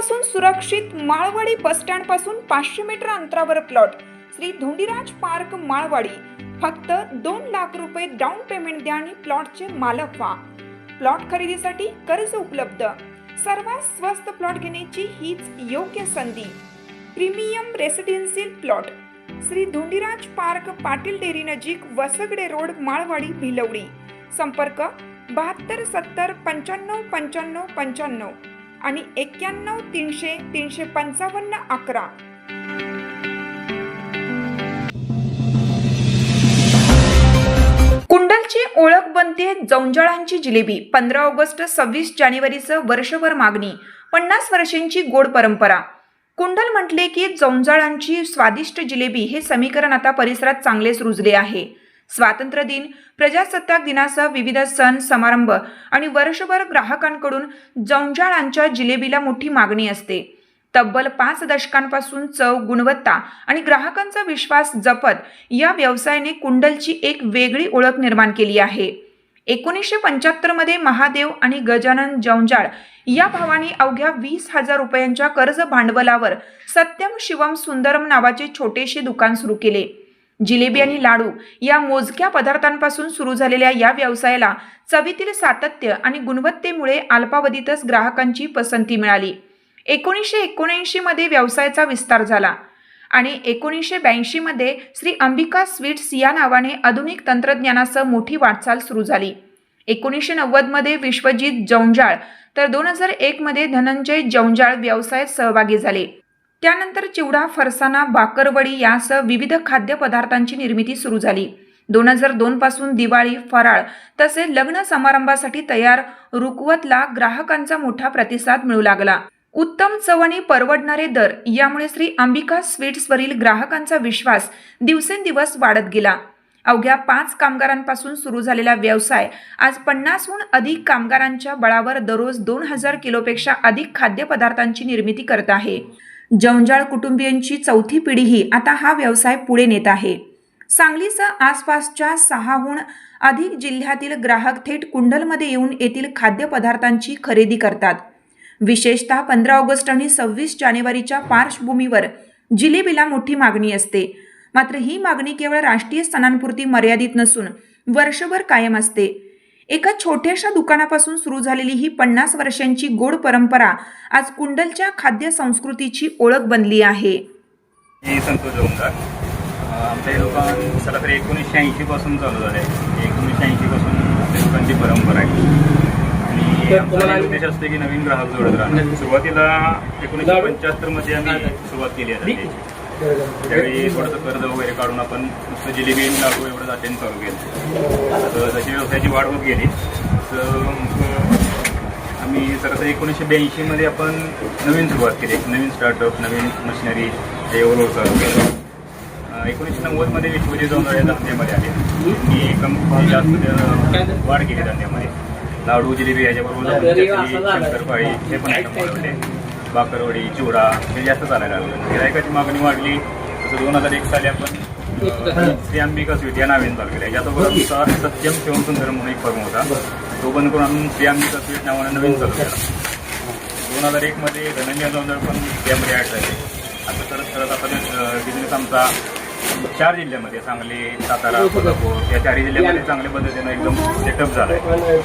पासून सुरक्षित Malwadi bus stand पासून 500 मीटर अंतरावर प्लॉट श्री धोंडीराज पार्क माळवाडी। फक्त 2 लाख रुपये डाऊन पेमेंट द्या आणि प्लॉटचे मालक व्हा। प्लॉट खरेदीसाठी कर्ज उपलब्ध। सर्वात स्वस्त प्लॉट घेण्याची हीच योग्य संधी। Premium residential plot Shri Dhondiraj park, Patil dairy नजीक, वसगडे रोड, माळवाडी, भिलवडी। संपर्क 72 70 95 95 95 आणि 91 300 355 11। कुंडलची ओळख बनते जौंजाळांची जिलेबी। 15 ऑगस्ट 26 जानेवारीचं वर्षभर मागणी। 50 वर्षांची गोड परंपरा। कुंडल म्हटले की जौंजाळांची स्वादिष्ट जिलेबी हे समीकरण आता परिसरात चांगलेच रुजले आहे। स्वातंत्र्य दिन, प्रजासत्ताक दिनासह विविध सण समारंभ आणि वर्षभर ग्राहकांकडून जौंजाळांच्या जिलेबीला मोठी मागणी असते। तब्बल 5 दशकांपासून चव, गुणवत्ता आणि ग्राहकांचा विश्वास जपत या व्यवसायाने कुंडलची एक वेगळी ओळख निर्माण केली आहे। 1975 मध्ये महादेव आणि गजानन जौंजाळ या भावांनी अवघ्या 20,000 रुपयांच्या कर्ज भांडवलावर सत्यम शिवम सुंदरम नावाचे छोटेसे दुकान सुरू केले। जिलेबी आणि लाडू या मोजक्या पदार्थांपासून सुरू झालेल्या या व्यवसायाला चवीतील सातत्य आणि गुणवत्तेमुळे अल्पावधीतच ग्राहकांची पसंती मिळाली। 1979 मध्ये व्यवसायाचा विस्तार झाला आणि 1982 मध्ये श्री अंबिका स्वीट्स या नावाने आधुनिक तंत्रज्ञानासह मोठी वाटचाल सुरू झाली। 1990 मध्ये विश्वजित जौंजाळ तर 2001 मध्ये धनंजय जौंजाळ व्यवसायात सहभागी झाले। त्यानंतर चिवडा, फरसाणा, बाकरवडी यासह विविध खाद्यपदार्थांची निर्मिती सुरू झाली। 2002 पासून दिवाळी, फराळ तसेच लग्न समारंभासाठी तयार रुकवतला ग्राहकांचा मोठा प्रतिसाद मिळू लागला। उत्तम चव आणि परवडणारे दर यामुळे श्री अंबिका स्वीट्सवरील ग्राहकांचा विश्वास दिवसेंदिवस वाढत गेला। अवघ्या 5 कामगारांपासून सुरू झालेला व्यवसाय आज 50हून अधिक कामगारांच्या बळावर दररोज 2000 किलोपेक्षा अधिक खाद्यपदार्थांची निर्मिती करत आहे। जौंजाळ कुटुंबियांची चौथी पिढीही आता हा व्यवसाय पुढे नेत आहे। सांगलीसह आसपासच्या 6हून अधिक जिल्ह्यातील ग्राहक थेट कुंडलमध्ये येऊन येथील खाद्यपदार्थांची खरेदी करतात। विशेषतः 15 ऑगस्ट आणि 26 जानेवारीच्या पार्श्वभूमीवर जिलेबीला मोठी मागणी असते। मात्र ही मागणी केवळ राष्ट्रीय सणांपुरती मर्यादित नसून वर्षभर कायम असते। एका छोट्याशा दुकानापासून सुरू झालेली ही 50 वर्षांची गोड परंपरा आज कुंडलच्या खाद्य संस्कृतीची ओळख बनली आहे। संतोष जौंजाळ, आमचे दुकान सरासरी 1980 पासून चालू झाले। 1980 पासून आपल्या दुकानची परंपरा आहे आणि आमचा उद्देश असते की नवीन ग्राहक जोडत राहणं। सुरुवातीला 1975 मध्ये आम्ही सुरुवात केली आहे। त्यावेळी थोडंसं कर्ज वगैरे काढून आपण नुसतं जिलेबी लाडू एवढं अटेंड चालू केलं। तर जशी व्यवसायाची वाढ होत गेली तर आम्ही सरासरी 1982 मध्ये आपण नवीन सुरुवात केली, एक नवीन स्टार्टअप, नवीन मशिनरी एवढं चालू केलं। 1990 मध्ये विश्वजित जौंजाळ या धंद्यामध्ये आले। मी एकदम जास्त वाढ केली धंद्यामध्ये। लाडू, जिलेबी याच्याबरोबर शंकरपाळी हे पण आयटम वाढवले। बाकरवडी, चिवडा हे जास्त चालायला लागलं। गिरायकाची मागणी वाढली। तसं 2001 साली आपण श्री अंबिका स्वीट या नावाने चालू केलं। याच्याबरोबर आमचा सत्यम शिवम सुंदरम म्हणून एक फर्म होता, तो बंद करून आम्ही श्री अंबिका स्वीट नावाने नवीन चालू केला। 2001 मध्ये धनंजय जौंजाळ पण त्यामध्ये ॲड झाले। असं करत करत आता बिझनेस आमचा 4 जिल्ह्यामध्ये, सांगली, सातारा, कोल्हापूर या 4 जिल्ह्यामध्ये चांगल्या पद्धतीनं एकदम सेटअप झाला आहे।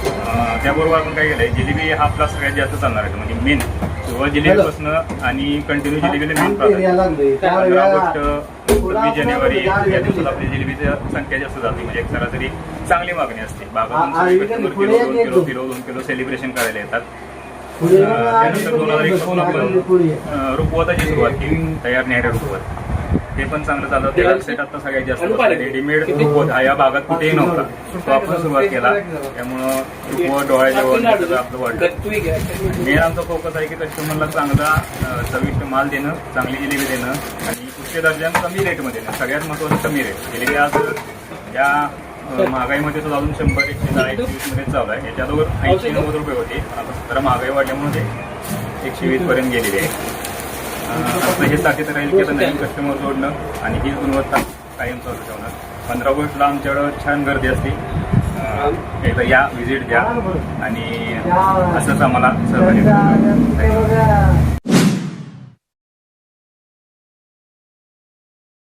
त्याबरोबर आपण काय केलं आहे, जिलेबी हा आपला सगळ्यात जास्त चालणार आहे, म्हणजे मेन सुरुवात जिलेबीपासून आणि कंटिन्यू जिलेबीला मेन प्राधान्य। 15 ऑगस्ट, 26 जानेवारी या दिवसात आपली जिलेबीची संख्या जास्त जाते, म्हणजे एक सरासरी चांगली मागणी असते। बागातून कस्टमर किलो 2 किलो सेलिब्रेशन करायला येतात। त्यानंतर 2001 पासून आपण रुकवताची सुरुवात केली, तयार न्यायला रुकवत ते पण चांगलं चालतं। त्याला सेट आता सगळ्यात जास्त रेडीमेड रुकवत हा या भागात कुठेही नव्हता, तो आपण सुरुवात केला। त्यामुळं रुकवत, डोळ्याच्या वर आपलं वाढलं। मेन आमचा फोकस आहे की कस्टमरला चांगला चविष्ट माल देणं, चांगली जिलेबी देणं आणि उच्च दर्जानं कमी रेटमध्ये देणं। सगळ्यात महत्त्वाचं कमी रेट। जिलेबी आज या महागाईमध्ये सुद्धा अजून 100, 110, 120 मध्ये चालू आहे। याच्यावर 80-90 रुपये होते, आता जरा महागाई वाढल्यामुळे ते 120 पर्यंत गेलेली आहे। आपलं हे साथीत राहील की नवीन कस्टमर जोडणं आणि ही गुणवत्ता कायम चालू ठेवणं। 15 ऑगस्टला आमच्याकडं छान गर्दी असते, एकदा या, व्हिजिट द्या आणि असंच आम्हाला सहकार्य करा।